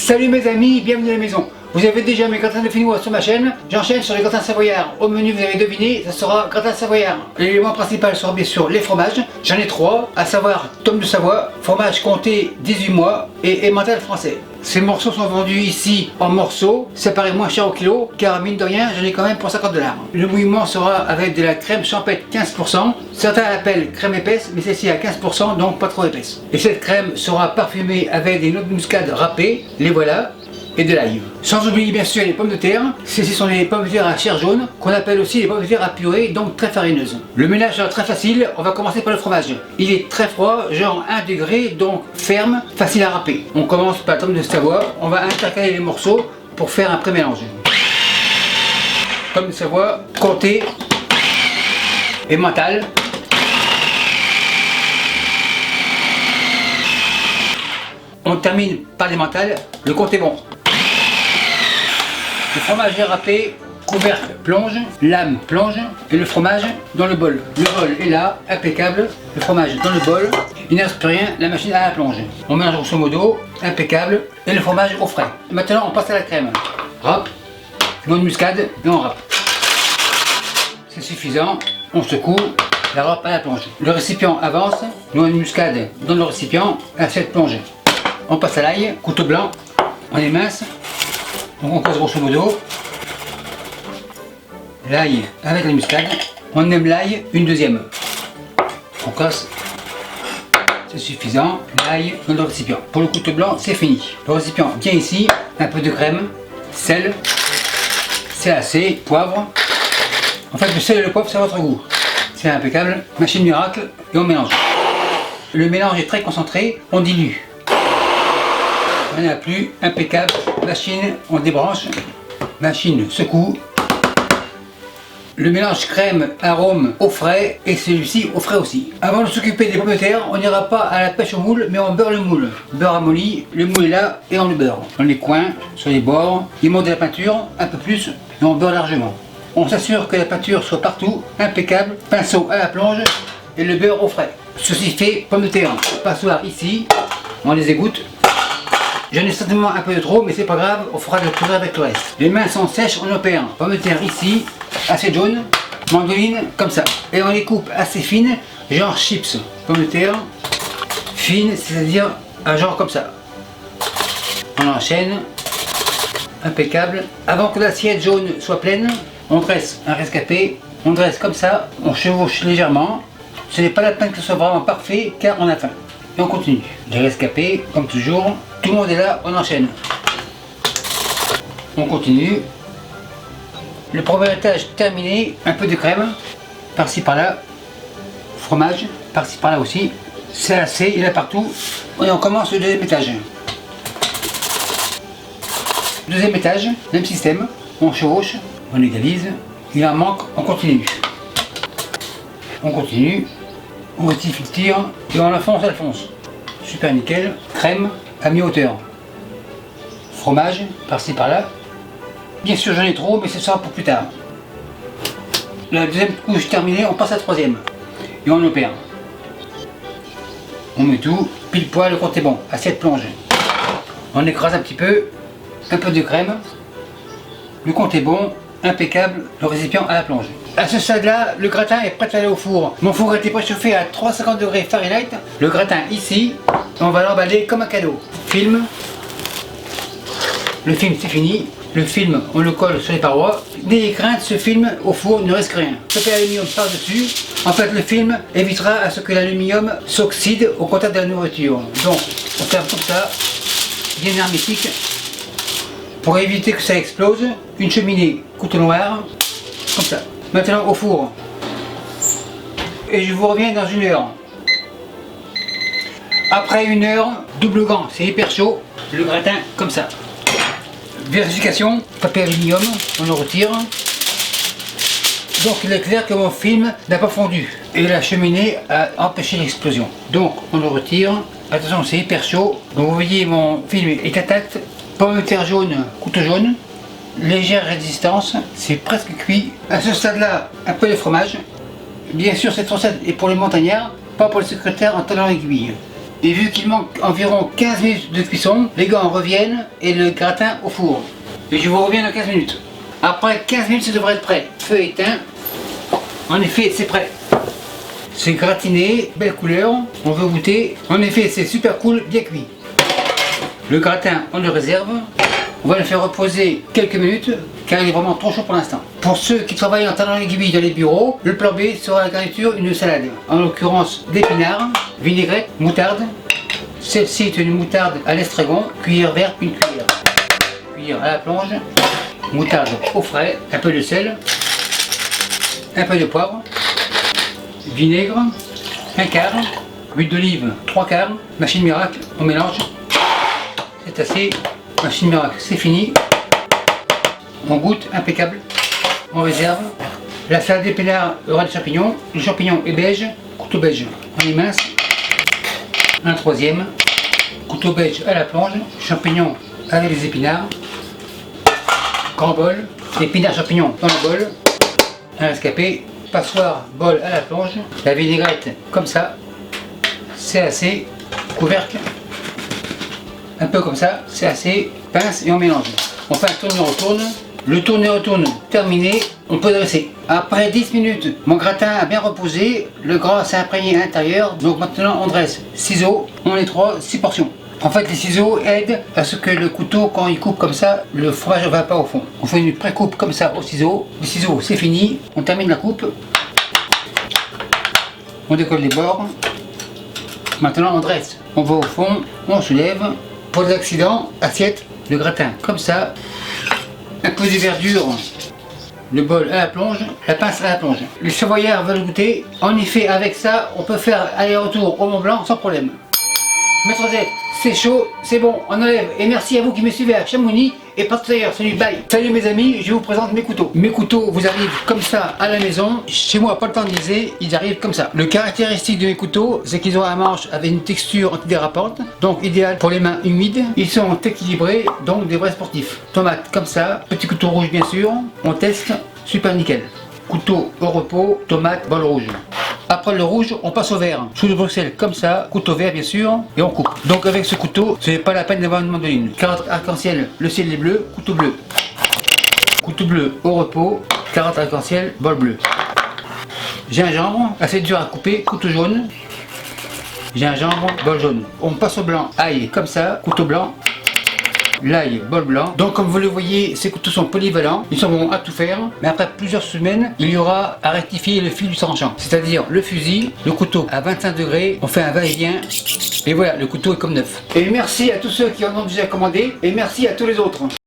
Salut mes amis, bienvenue à la maison. Vous avez déjà mes gratins de finnois sur ma chaîne. J'enchaîne sur les gratins savoyards. Au menu, vous avez deviné, ça sera gratin savoyard. L'élément principal sera bien sûr les fromages. J'en ai 3, à savoir tome de Savoie, fromage comté 18 mois et emmental français. Ces morceaux sont vendus ici en morceaux, ça paraît moins cher au kilo, car mine de rien, j'en ai quand même pour 50 $. Le bouillement sera avec de la crème champêtre 15%. Certains l'appellent crème épaisse, mais celle-ci à 15%, donc pas trop épaisse. Et cette crème sera parfumée avec des noix de muscade râpées, les voilà, et de l'ail. Sans oublier bien sûr les pommes de terre. Celles-ci sont les pommes de terre à chair jaune, qu'on appelle aussi les pommes de terre à purée, donc très farineuses. Le ménage sera très facile, on va commencer par le fromage. Il est très froid, genre 1 degré, donc ferme, facile à râper. On commence par la tome de Savoie, on va intercaler les morceaux pour faire un pré-mélange. Tome de Savoie, comté, emmental. On termine par l'emmental, le comté bon. Le fromage est râpé, couvercle plonge, lame plonge et le fromage dans le bol. Le bol est là, impeccable, le fromage dans le bol, il ne reste plus rien, la machine à la plonge. On mélange grosso modo, impeccable, et le fromage au frais. Maintenant on passe à la crème. Râpe, noix de muscade et on râpe. C'est suffisant, on secoue, la râpe à la plonge. Le récipient avance, noix de muscade dans le récipient, assiette plongée. On passe à l'ail, couteau blanc, on émince, donc on casse grosso modo l'ail avec la muscade. On aime l'ail, une deuxième. On casse, c'est suffisant, l'ail dans le récipient. Pour le couteau blanc, c'est fini. Le récipient vient ici, un peu de crème, sel, c'est assez, poivre. En fait, le sel et le poivre, c'est à votre goût. C'est impeccable, machine miracle, et on mélange. Le mélange est très concentré, on dilue. Il n'y en a plus, impeccable, machine, on débranche, machine secoue. Le mélange crème, arôme au frais et celui-ci au frais aussi. Avant de s'occuper des pommes de terre, on n'ira pas à la pêche au moule, mais on beurre le moule. Beurre amolli, le moule est là et on le beurre. Dans les coins, sur les bords, il manque de la peinture, un peu plus, et on beurre largement. On s'assure que la peinture soit partout, impeccable, pinceau à la plonge et le beurre au frais. Ceci fait pommes de terre, passoire ici, on les égoutte. J'en ai certainement un peu de trop, mais c'est pas grave, on fera le purée avec le reste. Les mains sont sèches, on opère. Pommes de terre ici, assez jaune, mandoline comme ça. Et on les coupe assez fines, genre chips. Pommes de terre fines, c'est-à-dire un genre comme ça. On enchaîne, impeccable. Avant que l'assiette jaune soit pleine, on dresse un rescapé, on dresse comme ça, on chevauche légèrement. Ce n'est pas la peine que ce soit vraiment parfait, car on a faim. Et on continue. Les rescapés, comme toujours. Tout le monde est là, on enchaîne. On continue. Le premier étage terminé, un peu de crème, par-ci par-là. Fromage, par-ci par-là aussi. C'est assez, il est partout. Et on commence le deuxième étage. Deuxième étage, même système. On chevauche, on égalise. Il en manque, on continue. On continue. On rectifie le tir et on enfonce, Alphonse. Super nickel. Crème à mi-hauteur. Fromage, par-ci par-là. Bien sûr, j'en ai trop, mais ce sera pour plus tard. La deuxième couche terminée, on passe à la troisième. Et on opère. On met tout, pile poil, le compte est bon. Assiette plonge. On écrase un petit peu de crème. Le compte est bon, impeccable, le récipient à la plonge. À ce stade-là, le gratin est prêt à aller au four. Mon four a été préchauffé à 350 degrés Fahrenheit. Le gratin ici, on va l'emballer comme un cadeau. Film. Le film c'est fini. Le film, on le colle sur les parois. N'ayez crainte, ce film au four ne risque rien. Papier aluminium par-dessus. En fait, le film évitera à ce que l'aluminium s'oxyde au contact de la nourriture. Donc, on ferme comme ça, bien hermétique. Pour éviter que ça explose, une cheminée couteau noir, comme ça. Maintenant au four. Et je vous reviens dans 1 heure. Après 1 heure, double gant, c'est hyper chaud. Le gratin comme ça. Vérification, papier aluminium, on le retire. Donc il est clair que mon film n'a pas fondu. Et la cheminée a empêché l'explosion. Donc on le retire. Attention, c'est hyper chaud. Donc vous voyez mon film est intact. Pomme de terre jaune, couteau jaune. Légère résistance, c'est presque cuit. À ce stade-là, un peu de fromage. Bien sûr, cette recette est pour les montagnards, pas pour les secrétaires en talons aiguilles. Et vu qu'il manque environ 15 minutes de cuisson, les gants reviennent et le gratin au four. Et je vous reviens dans 15 minutes. Après 15 minutes, ça devrait être prêt. Feu éteint. En effet, c'est prêt. C'est gratiné, belle couleur. On veut goûter. En effet, c'est super cool, bien cuit. Le gratin, on le réserve. On va le faire reposer quelques minutes car il est vraiment trop chaud pour l'instant. Pour ceux qui travaillent en talent aiguille dans les bureaux, le plan B sera la garniture une salade. En l'occurrence d'épinards, vinaigrette, moutarde. Celle-ci est une moutarde à l'estragon, cuillère verte, une cuillère. Cuillère à la plonge, moutarde au frais, un peu de sel, un peu de poivre, vinaigre, un quart, huile d'olive, 3 quarts, machine miracle, on mélange. C'est assez. Machine miracle, c'est fini. On goûte, impeccable. On réserve. La salade d'épinards aura des champignons. Le champignon est beige, couteau beige. On est mince. Un troisième. Couteau beige à la plonge. Champignons avec les épinards. Grand bol. Épinards champignons dans le bol. Un rescapé. Passoire, bol à la plonge. La vinaigrette comme ça. C'est assez. Couvercle. Un peu comme ça, c'est assez, pince et on mélange. On fait un tourne-retourne. Le tourne-retourne terminé, on peut dresser. Après 10 minutes, mon gratin a bien reposé, le gras s'est imprégné à l'intérieur, donc maintenant on dresse. Ciseaux, on est 6 portions. En fait, les ciseaux aident à ce que le couteau, quand il coupe comme ça, le fromage ne va pas au fond. On fait une pré-coupe comme ça au ciseau. Les ciseaux, c'est fini, on termine la coupe. On décolle les bords. Maintenant on dresse. On va au fond, on se lève. Pour les accidents, assiette, le gratin comme ça, un peu de verdure, le bol à la plonge, la pince à la plonge. Les savoyards veulent goûter. En effet, avec ça, on peut faire aller-retour au Mont Blanc sans problème. Maître Z, c'est chaud, c'est bon, on enlève. Et merci à vous qui me suivez à Chamonix et partout ailleurs. Salut, bye. Salut mes amis, je vous présente mes couteaux. Mes couteaux vous arrivent comme ça à la maison. Chez moi, pas le temps de liser, ils arrivent comme ça. Le caractéristique de mes couteaux, c'est qu'ils ont un manche avec une texture antidérapante, donc idéal pour les mains humides. Ils sont équilibrés, donc des vrais sportifs. Tomate comme ça, petit couteau rouge bien sûr. On teste, super nickel. Couteau au repos, tomate, bol rouge. Après le rouge, on passe au vert. Sous le Bruxelles comme ça, couteau vert bien sûr, et on coupe. Donc avec ce couteau, ce n'est pas la peine d'avoir une mandoline. Carotte arc-en-ciel, le ciel est bleu, couteau bleu. Couteau bleu au repos, carotte arc-en-ciel, bol bleu. Gingembre, assez dur à couper, couteau jaune. Gingembre, bol jaune. On passe au blanc, ail comme ça, couteau blanc. L'ail, bol blanc. Donc comme vous le voyez, ces couteaux sont polyvalents, ils sont bons à tout faire, mais après plusieurs semaines, il y aura à rectifier le fil du tranchant, c'est-à-dire le fusil, le couteau à 25 degrés, on fait un va-et-vient, et voilà, le couteau est comme neuf. Et merci à tous ceux qui en ont déjà commandé, et merci à tous les autres.